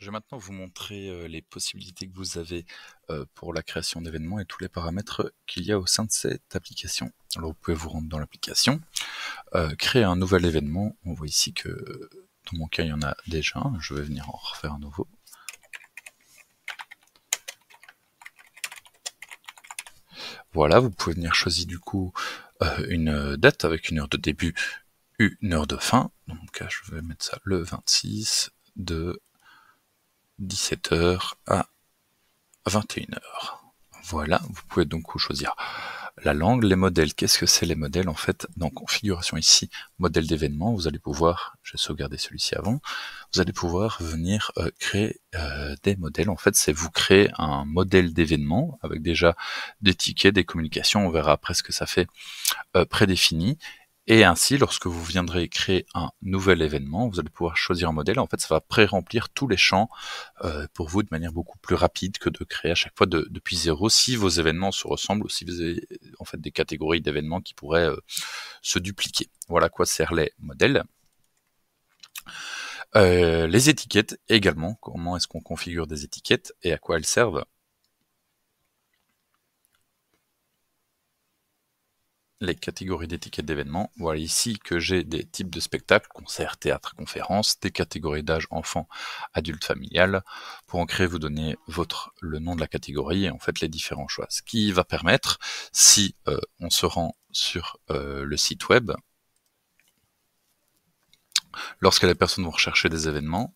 Je vais maintenant vous montrer les possibilités que vous avez pour la création d'événements et tous les paramètres qu'il y a au sein de cette application. Alors vous pouvez vous rendre dans l'application, créer un nouvel événement. On voit ici que dans mon cas il y en a déjà un, je vais venir en refaire un nouveau. Voilà, vous pouvez venir choisir du coup une date avec une heure de début, une heure de fin. Donc je vais mettre ça le 26 de 17h à 21h. Voilà, vous pouvez donc choisir la langue, les modèles. Qu'est-ce que c'est les modèles? En fait, dans configuration ici, modèle d'événement, vous allez pouvoir, je vais sauvegarder celui-ci avant, vous allez pouvoir venir créer des modèles. En fait, c'est vous créer un modèle d'événement avec déjà des tickets, des communications, on verra après ce que ça fait prédéfini. Et ainsi, lorsque vous viendrez créer un nouvel événement, vous allez pouvoir choisir un modèle. En fait, ça va pré-remplir tous les champs pour vous de manière beaucoup plus rapide que de créer à chaque fois depuis zéro, si vos événements se ressemblent ou si vous avez en fait des catégories d'événements qui pourraient se dupliquer. Voilà à quoi servent les modèles. Les étiquettes également. Comment est-ce qu'on configure des étiquettes et à quoi elles servent? Les catégories d'étiquettes d'événements. Voilà ici que j'ai des types de spectacles, concerts, théâtre, conférences, des catégories d'âge enfant, adulte, familial. Pour en créer, vous donnez le nom de la catégorie et en fait les différents choix. Ce qui va permettre, si on se rend sur le site web, lorsque les personnes vont rechercher des événements,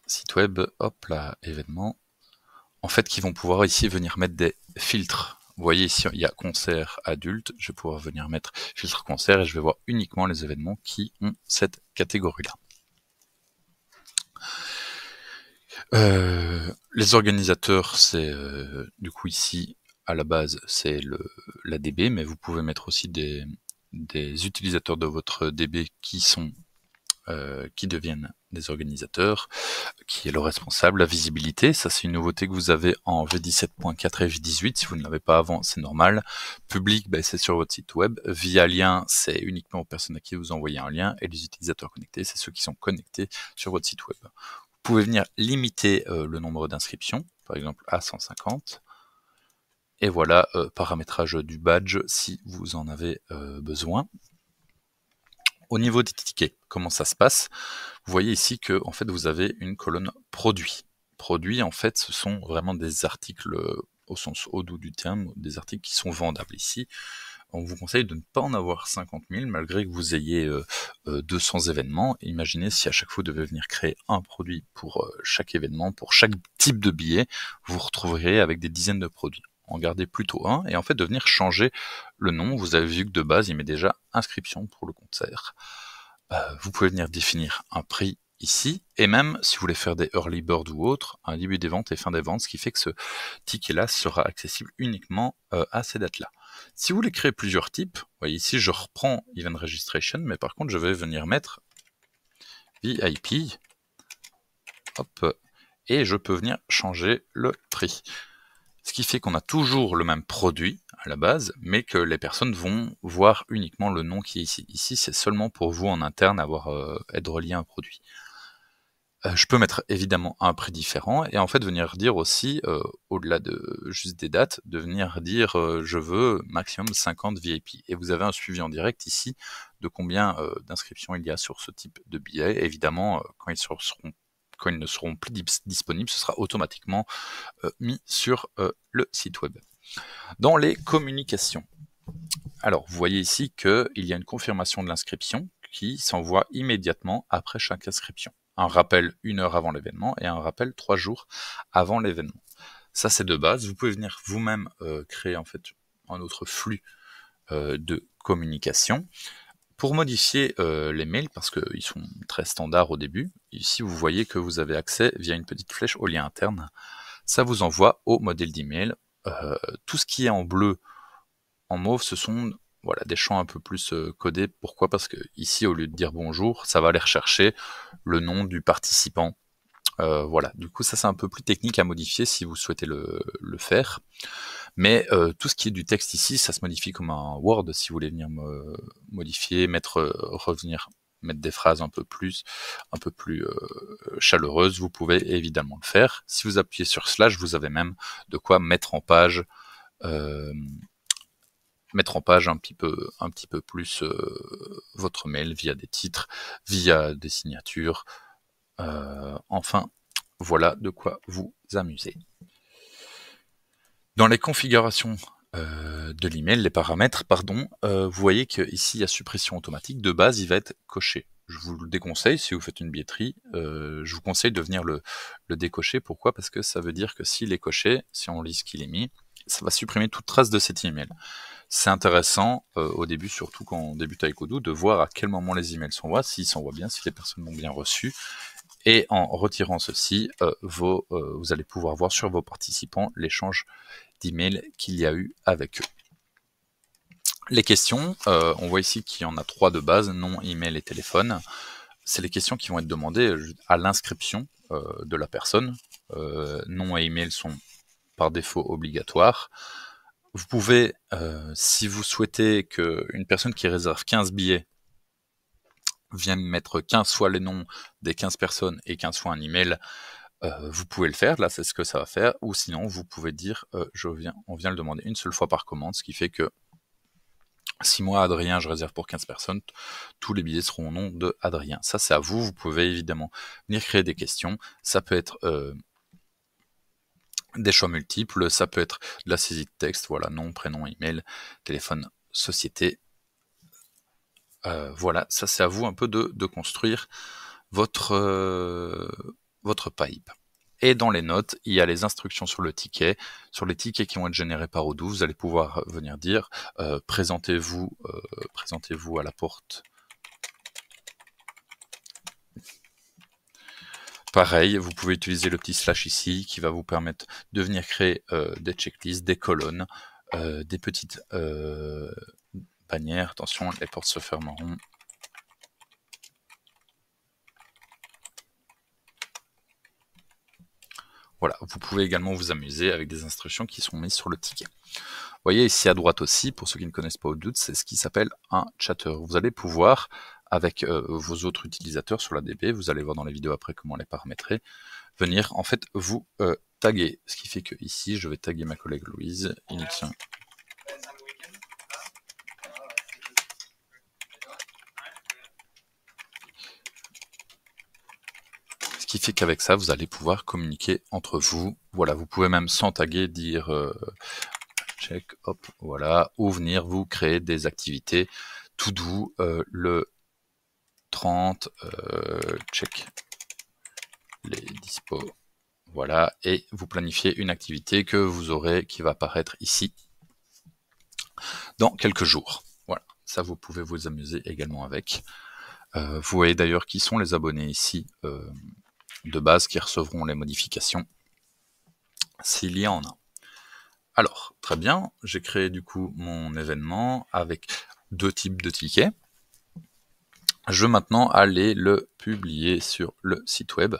site web, hop là, événements, en fait, qui vont pouvoir ici venir mettre des filtres. Vous voyez ici, il y a concert adulte, je vais pouvoir venir mettre filtre concert et je vais voir uniquement les événements qui ont cette catégorie-là. Les organisateurs, c'est du coup ici, à la base, c'est l'ADB, mais vous pouvez mettre aussi des utilisateurs de votre DB qui deviennent des organisateurs, qui est le responsable. La visibilité, ça c'est une nouveauté que vous avez en V17.4 et V18, si vous ne l'avez pas avant, c'est normal. Public, c'est sur votre site web. Via lien, c'est uniquement aux personnes à qui vous envoyez un lien, et les utilisateurs connectés, c'est ceux qui sont connectés sur votre site web. Vous pouvez venir limiter le nombre d'inscriptions, par exemple à 150. Et voilà, paramétrage du badge si vous en avez besoin. Au niveau des tickets, comment ça se passe? Vous voyez ici que en fait vous avez une colonne produits. Produits, en fait, ce sont vraiment des articles au sens haut doux du terme, des articles qui sont vendables. Ici, on vous conseille de ne pas en avoir 50 000, malgré que vous ayez 200 événements. Imaginez si à chaque fois vous devez venir créer un produit pour chaque événement, pour chaque type de billet, vous vous retrouverez avec des dizaines de produits. En gardez plutôt un, et en fait de venir changer le nom. Vous avez vu que de base, il met déjà inscription pour le concert. Vous pouvez venir définir un prix ici, et même si vous voulez faire des early bird ou autre, un début des ventes et fin des ventes, ce qui fait que ce ticket-là sera accessible uniquement à ces dates-là. Si vous voulez créer plusieurs types, vous voyez ici je reprends Event Registration, mais par contre je vais venir mettre VIP, hop, et je peux venir changer le prix. Ce qui fait qu'on a toujours le même produit à la base, mais que les personnes vont voir uniquement le nom qui est ici. Ici, c'est seulement pour vous en interne être relié à un produit. Je peux mettre évidemment un prix différent et en fait venir dire aussi, au-delà de juste des dates, de venir dire je veux maximum 50 VIP. Et vous avez un suivi en direct ici de combien d'inscriptions il y a sur ce type de billets. Évidemment, quand ils ne seront plus disponibles, ce sera automatiquement mis sur le site web. Dans les communications, alors vous voyez ici qu'il y a une confirmation de l'inscription qui s'envoie immédiatement après chaque inscription. Un rappel 1 heure avant l'événement et un rappel 3 jours avant l'événement. Ça c'est de base. Vous pouvez venir vous-même créer en fait un autre flux de communication. Pour modifier les mails, parce qu'ils sont très standards au début, ici vous voyez que vous avez accès via une petite flèche au lien interne. Ça vous envoie au modèle d'email. Tout ce qui est en bleu, en mauve, ce sont des champs un peu plus codés. Pourquoi? Parce que ici, au lieu de dire bonjour, ça va aller rechercher le nom du participant. Voilà, du coup ça c'est un peu plus technique à modifier si vous souhaitez le faire. Mais tout ce qui est du texte ici, ça se modifie comme un Word si vous voulez venir modifier, revenir mettre des phrases un peu plus chaleureuses, vous pouvez évidemment le faire. Si vous appuyez sur slash, vous avez même de quoi mettre en page un petit peu plus votre mail via des titres, via des signatures. Enfin, voilà de quoi vous amuser. Dans les configurations de l'email, les paramètres, pardon, vous voyez qu'ici il y a suppression automatique. De base, il va être coché. Je vous le déconseille si vous faites une billetterie. Je vous conseille de venir le décocher. Pourquoi? Parce que ça veut dire que s'il est coché, si on lit ce qu'il est mis, ça va supprimer toute trace de cet email. C'est intéressant au début, surtout quand on débute avec Odoo, de voir à quel moment les emails s'envoient, s'ils s'envoient bien, si les personnes l'ont bien reçu. Et en retirant ceci, vous allez pouvoir voir sur vos participants l'échange d'emails qu'il y a eu avec eux. Les questions, on voit ici qu'il y en a 3 de base, nom, email et téléphone. C'est les questions qui vont être demandées à l'inscription de la personne. Nom et email sont par défaut obligatoires. Vous pouvez, si vous souhaitez qu'une personne qui réserve 15 billets vienne mettre 15 fois les noms des 15 personnes et 15 fois un email, vous pouvez le faire, là c'est ce que ça va faire, ou sinon vous pouvez dire on vient le demander une seule fois par commande, ce qui fait que si moi, Adrien, je réserve pour 15 personnes, tous les billets seront au nom de Adrien. Ça, c'est à vous. Vous pouvez évidemment venir créer des questions. Ça peut être des choix multiples, ça peut être de la saisie de texte, voilà, nom, prénom, email, téléphone, société. Voilà, ça c'est à vous un peu de construire votre pipe. Et dans les notes, il y a les instructions sur le ticket. Sur les tickets qui vont être générés par Odoo, vous allez pouvoir venir dire présentez-vous à la porte. Pareil, vous pouvez utiliser le petit slash ici qui va vous permettre de venir créer des checklists, des colonnes, des petites bannières. Attention, les portes se fermeront. Voilà, vous pouvez également vous amuser avec des instructions qui sont mises sur le ticket. Vous voyez ici à droite aussi, pour ceux qui ne connaissent pas Odoo, c'est ce qui s'appelle un chatter. Vous allez pouvoir, avec vos autres utilisateurs sur la DB, vous allez voir dans les vidéos après comment les paramétrer, venir en fait vous taguer. Ce qui fait que ici, je vais taguer ma collègue Louise, Initien. Ce qui fait qu'avec ça, vous allez pouvoir communiquer entre vous. Voilà, vous pouvez même sans taguer dire check, hop, voilà, ou venir vous créer des activités tout doux le 30, check les dispos, voilà, et vous planifiez une activité que vous aurez qui va apparaître ici dans quelques jours. Voilà, ça vous pouvez vous amuser également avec. Vous voyez d'ailleurs qui sont les abonnés ici de base qui recevront les modifications s'il y en a. Alors, très bien, j'ai créé du coup mon événement avec 2 types de tickets. Je veux maintenant aller le publier sur le site web.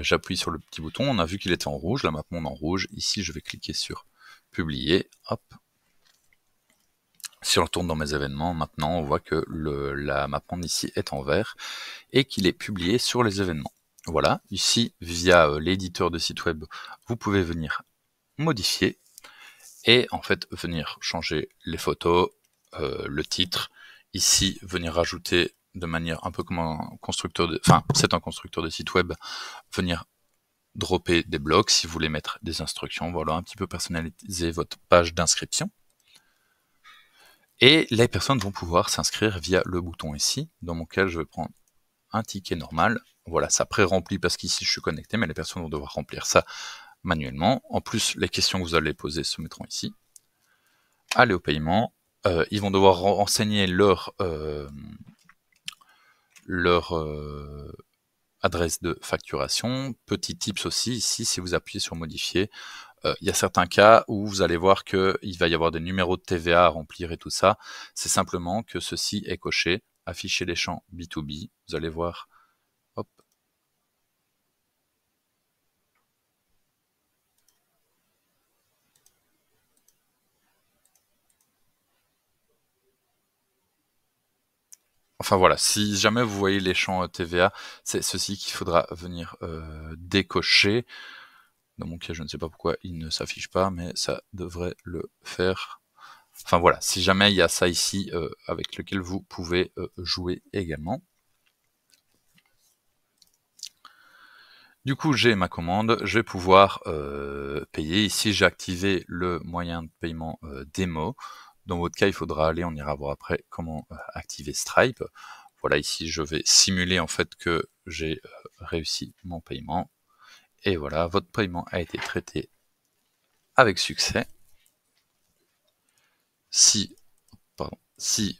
J'appuie sur le petit bouton, on a vu qu'il était en rouge, la map monde en rouge. Ici, je vais cliquer sur publier, hop. Si on retourne dans mes événements, maintenant, on voit que la map monde ici est en vert et qu'il est publié sur les événements. Voilà, ici, via l'éditeur de site web, vous pouvez venir modifier et en fait venir changer les photos, le titre, ici venir rajouter de manière un peu comme un constructeur de, enfin c'est un constructeur de site web, venir dropper des blocs si vous voulez mettre des instructions, voilà, un petit peu personnaliser votre page d'inscription. Et les personnes vont pouvoir s'inscrire via le bouton ici, dans mon cas je vais prendre un ticket normal, voilà, ça pré-remplit parce qu'ici je suis connecté, mais les personnes vont devoir remplir ça manuellement. En plus, les questions que vous allez poser se mettront ici. Aller au paiement, ils vont devoir renseigner leur adresse de facturation. Petit tips aussi, ici, si vous appuyez sur modifier, il y a certains cas où vous allez voir qu'il va y avoir des numéros de TVA à remplir et tout ça. C'est simplement que ceci est coché, afficher les champs B2B. Vous allez voir, hop. En Enfin voilà, si jamais vous voyez les champs TVA, c'est ceci qu'il faudra venir décocher. Dans mon cas, je ne sais pas pourquoi il ne s'affiche pas, mais ça devrait le faire. Enfin voilà, si jamais il y a ça ici avec lequel vous pouvez jouer également. Du coup, j'ai ma commande, je vais pouvoir payer. Ici, j'ai activé le moyen de paiement démo. Dans votre cas, il faudra aller, on ira voir après comment activer Stripe. Voilà, ici, je vais simuler en fait que j'ai réussi mon paiement. Et voilà, votre paiement a été traité avec succès. Si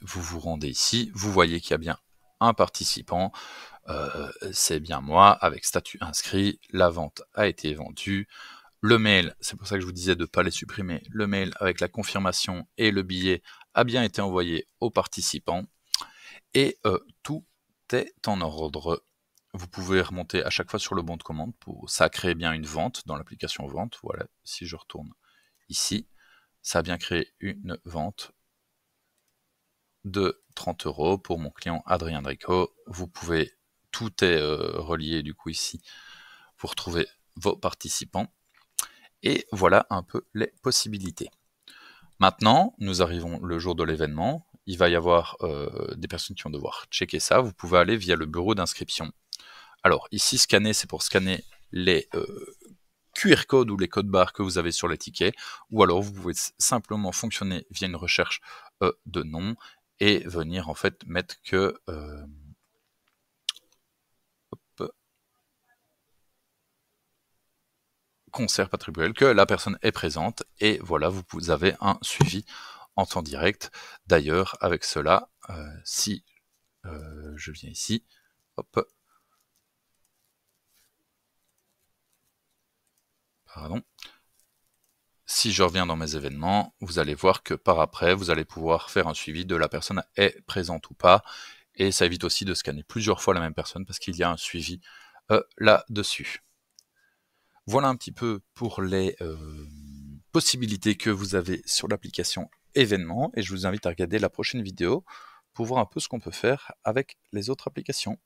vous vous rendez ici, vous voyez qu'il y a bien un participant. C'est bien moi, avec statut inscrit, la vente a été vendue. Le mail, c'est pour ça que je vous disais de ne pas les supprimer, le mail avec la confirmation et le billet a bien été envoyé aux participants. Et tout est en ordre. Vous pouvez remonter à chaque fois sur le bon de commande, ça crée bien une vente dans l'application vente. Voilà, si je retourne ici, ça a bien créé une vente de 30 € pour mon client Adrien Drico. Vous pouvez, tout est relié du coup ici, vous retrouvez vos participants. Et voilà un peu les possibilités. Maintenant, nous arrivons le jour de l'événement. Il va y avoir des personnes qui vont devoir checker ça. Vous pouvez aller via le bureau d'inscription. Alors ici, scanner, c'est pour scanner les QR codes ou les codes barres que vous avez sur les tickets. Ou alors, vous pouvez simplement fonctionner via une recherche de nom et venir en fait mettre que concert Patrick que la personne est présente, et voilà, vous avez un suivi en temps direct. D'ailleurs, avec cela, si je viens ici, hop, pardon, si je reviens dans mes événements, vous allez voir que par après, vous allez pouvoir faire un suivi de la personne est présente ou pas, et ça évite aussi de scanner plusieurs fois la même personne parce qu'il y a un suivi là-dessus. Voilà un petit peu pour les possibilités que vous avez sur l'application événements, et je vous invite à regarder la prochaine vidéo pour voir un peu ce qu'on peut faire avec les autres applications.